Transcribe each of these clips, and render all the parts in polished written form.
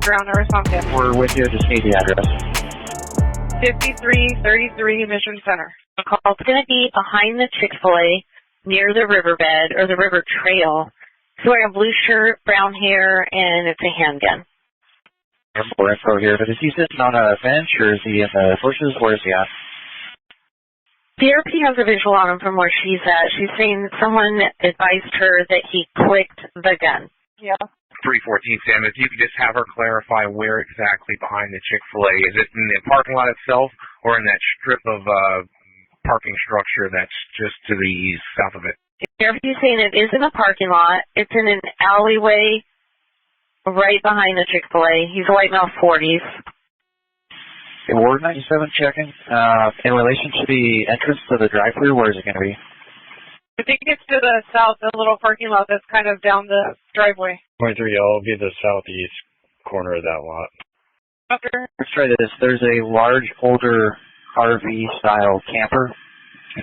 ground or something. We're with you. Just need the address. 5333 Mission Center. The call's going to be behind the Chik-Fil-A near the riverbed or the river trail. He's wearing a blue shirt, brown hair, and it's a handgun. More info here, but is he sitting on a bench or is he in the bushes? Where is he at? The RP has a visual on him from where she's at. She's saying someone advised her that he clicked the gun. Yeah. 314, Sam, if you could just have her clarify where exactly behind the Chick-fil-A. Is it in the parking lot itself or in that strip of parking structure that's just to the east, south of it? The RP's saying it is in a parking lot. It's in an alleyway right behind the Chick-fil-A. He's a white male 40s. Ward 97 checking. In relation to the entrance to the drive-thru, where is it going to be? I think it's to the south, the little parking lot that's kind of down the driveway. 23, I'll be the southeast corner of that lot. Okay. Let's try this. There's a large, older RV-style camper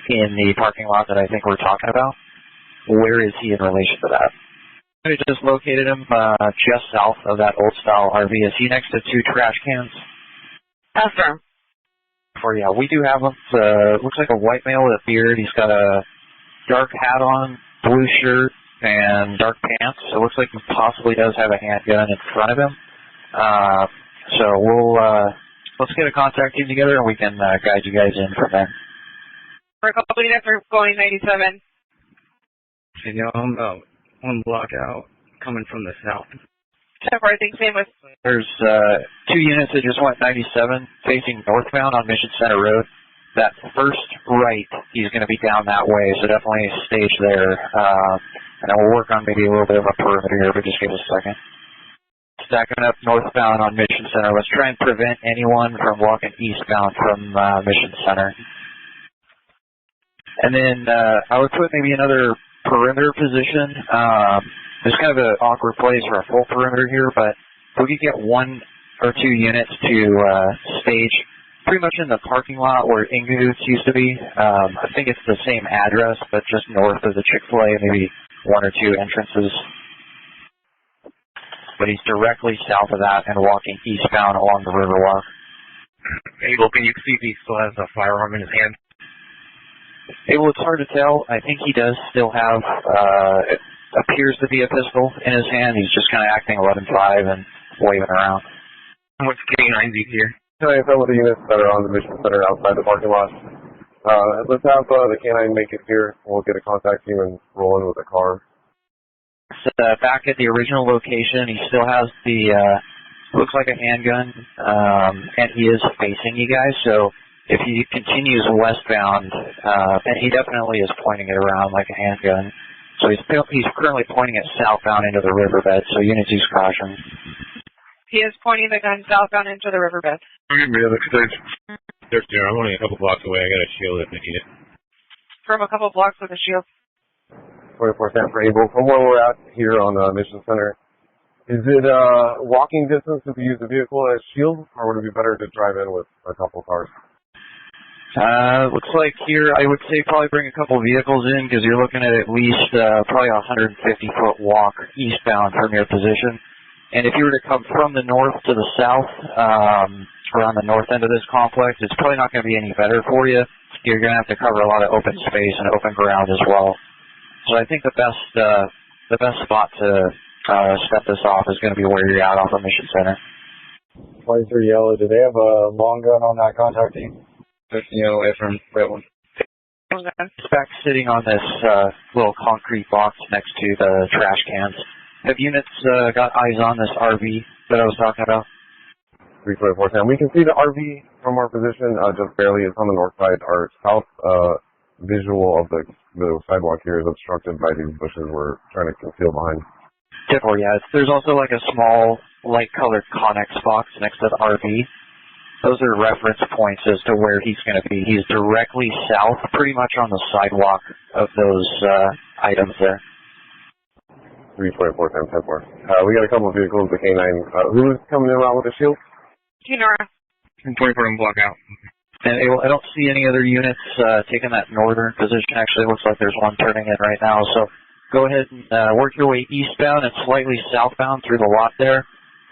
in the parking lot that I think we're talking about. Where is he in relation to that? We just located him just south of that old-style RV. Is he next to two trash cans? Affirm. Yeah, we do have him. Looks like a white male with a beard. He's got a dark hat on, blue shirt, and dark pants. So it looks like he possibly does have a handgun in front of him. So let's get a contact team together and we can guide you guys in from there. For a couple of minutes, we're going 97. And I'm about 1 block out, coming from the south. I think same with. There's 2 units that just went 97 facing northbound on Mission Center Road. That first right, he's going to be down that way, so definitely stage there. And then we'll work on maybe a little bit of a perimeter here, but just give us a second. Stacking up northbound on Mission Center. Let's try and prevent anyone from walking eastbound from Mission Center. And then I would put maybe another perimeter position. There's kind of an awkward place for a full perimeter here, but if we could get 1 or 2 units to stage pretty much in the parking lot where Ingoots used to be. I think it's the same address, but just north of the Chick-fil-A, maybe 1 or 2 entrances. But he's directly south of that and walking eastbound along the Riverwalk. Abel, can you see if he still has a firearm in his hand? Abel, it's hard to tell. I think he does still have, appears to be a pistol in his hand. He's just kind of acting 11-5 and waving around. What's K9 here? Can I fill with the units that are on the Mission Center outside the parking lot? Let's have the K9 make it here. We'll get a contact team and roll in with a car. Back at the original location, he still has the, looks like a handgun, and he is facing you guys. So if he continues westbound, and he definitely is pointing it around like a handgun. So he's currently pointing it southbound into the riverbed, so units use caution. He is pointing the gun southbound into the riverbed. I'm only a couple blocks away. I got a shield if I need it. From a couple blocks with a shield. 24 San for Able. From where we're at here on Mission Center, is it walking distance if you use the vehicle as shield, or would it be better to drive in with a couple cars? Looks like here, I would say probably bring a couple vehicles in because you're looking at least probably a 150-foot walk eastbound from your position. And if you were to come from the north to the south, around the north end of this complex, it's probably not going to be any better for you. You're going to have to cover a lot of open space and open ground as well. So I think the best spot to step this off is going to be where you're at off of Mission Center. 23 Yellow, do they have a long gun on that contact team? From that one. It's back sitting on this little concrete box next to the trash cans. Have units got eyes on this RV that I was talking about? 324 Sam. We can see the RV from our position, just barely. It's on the north side. Our south visual of the sidewalk here is obstructed by these bushes we're trying to conceal behind. Typical, yeah. There's also like a small light-colored Connex box next to the RV. Those are reference points as to where he's going to be. He's directly south, pretty much on the sidewalk of those items there. 324 Sam 10-4. We got a couple of vehicles, the K9. Who's coming in around with a shield? Kinora. 24 block out. And I don't see any other units taking that northern position. Actually, it looks like there's one turning in right now. So go ahead and work your way eastbound and slightly southbound through the lot there.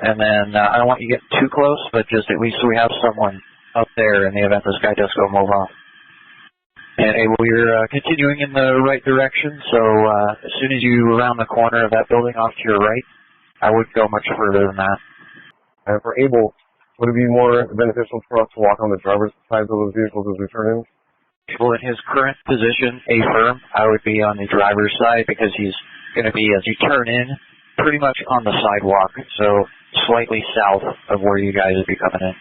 And then I don't want you getting too close, but just at least so we have someone up there in the event this guy does go move off. And we're continuing in the right direction, so as soon as you round the corner of that building off to your right, I wouldn't go much further than that. And for Abel, would it be more beneficial for us to walk on the driver's side of those vehicles as we turn in? Well, in his current position, A-firm, I would be on the driver's side because he's going to be, as you turn in, pretty much on the sidewalk, so slightly south of where you guys would be coming in.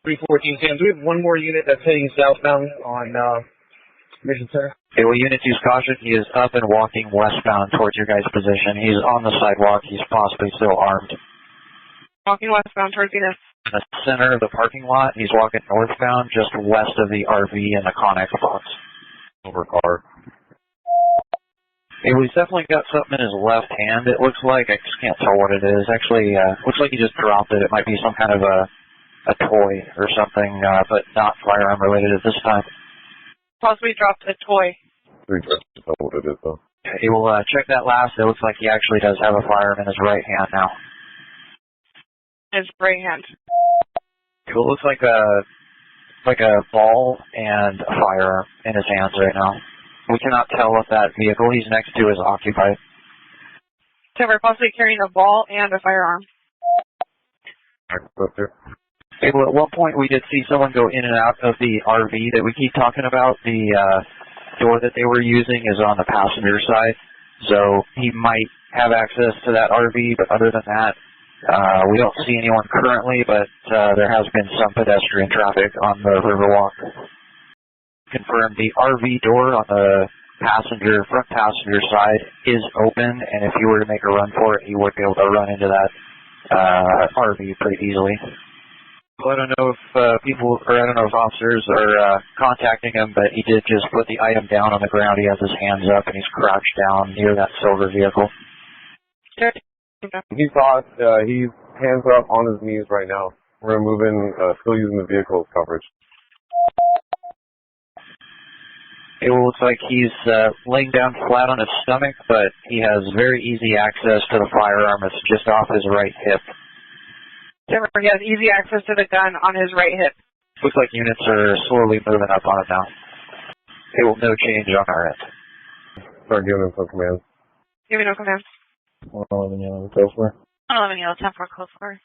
314 Sam, do we have one more unit that's heading southbound on Mission Center? Okay, well, units use caution. He is up and walking westbound towards your guys' position. He's on the sidewalk. He's possibly still armed. Walking westbound towards units. In the center of the parking lot, he's walking northbound just west of the RV and the Connex box. Over car. Hey, well, he's definitely got something in his left hand, it looks like. I just can't tell what it is. Actually, looks like he just dropped it. It might be some kind of a toy or something, but not firearm related at this time. Possibly dropped a toy. We just know what it is, though. He will check that last. It looks like he actually does have a firearm in his right hand now. His right hand. Cool. It looks like a ball and a firearm in his hands right now. We cannot tell if that vehicle he's next to is occupied. So we're possibly carrying a ball and a firearm. Okay, well, at one point we did see someone go in and out of the RV that we keep talking about. The door that they were using is on the passenger side, so he might have access to that RV, but other than that, we don't see anyone currently, but there has been some pedestrian traffic on the Riverwalk. Confirmed the RV door on the front passenger side is open, and if you were to make a run for it, you would be able to run into that RV pretty easily. Well, I don't know if if officers are contacting him, but he did just put the item down on the ground. He has his hands up, and he's crouched down near that silver vehicle. He thought he's hands up on his knees right now. We're going to move in, still using the vehicle's coverage. It looks like he's laying down flat on his stomach, but he has very easy access to the firearm. It's just off his right hip. He has easy access to the gun on his right hip. Looks like units are slowly moving up on it now. No change on our end. Start giving him some commands. Give me no commands. 111 yellow, close for. 111 yellow, 10-4, close for.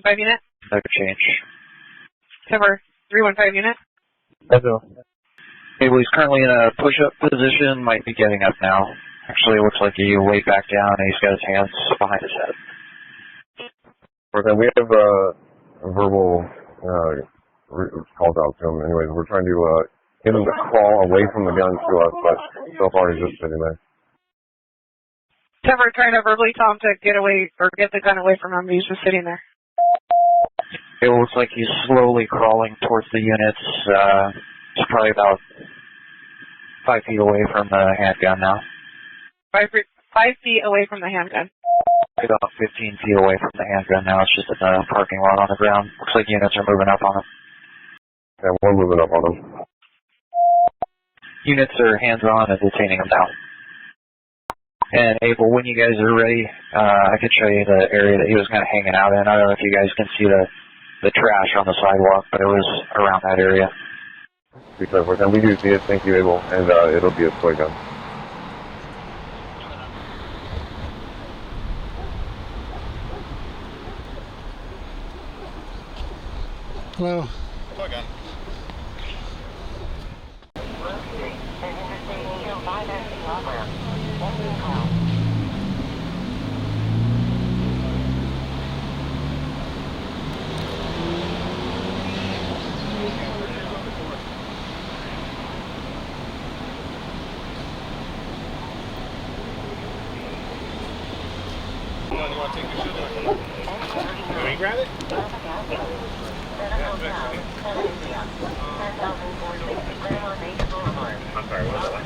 5 unit. No change. 315 unit. That's all. Okay, well, he's currently in a push-up position, might be getting up now. Actually, it looks like he laid back down and he's got his hands behind his head. Okay, we have verbal calls out to him. Anyways, we're trying to get him to crawl away from the gun to us, but so far he's just sitting there. We're trying to verbally tell him to get away or get the gun away from him. He's just sitting there. It looks like he's slowly crawling towards the units. He's probably about 5 feet away from the handgun now. 5 feet away from the handgun. About 15 feet away from the handgun now. It's just in the parking lot on the ground. Looks like units are moving up on him. And we're moving up on him. Units are hands-on and detaining him now. And Abel, when you guys are ready, I could show you the area that he was kind of hanging out in. I don't know if you guys can see the trash on the sidewalk, but it was around that area. And we do see it. Thank you, Abel. And it'll be a toy gun. Hello. Toy gun. You want to take your shoes off? Can we grab it? I'm sorry, what was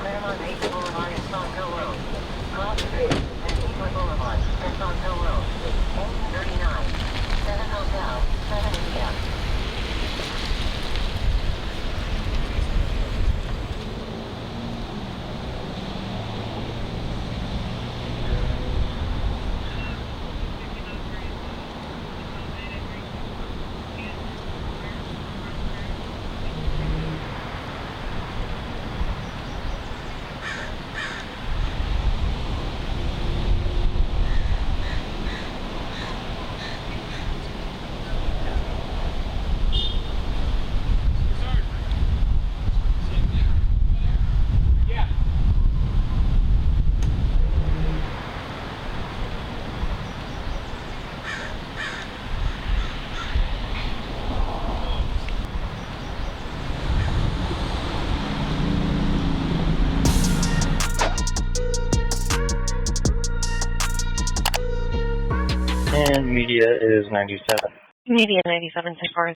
Media is 97. Media 97 so far.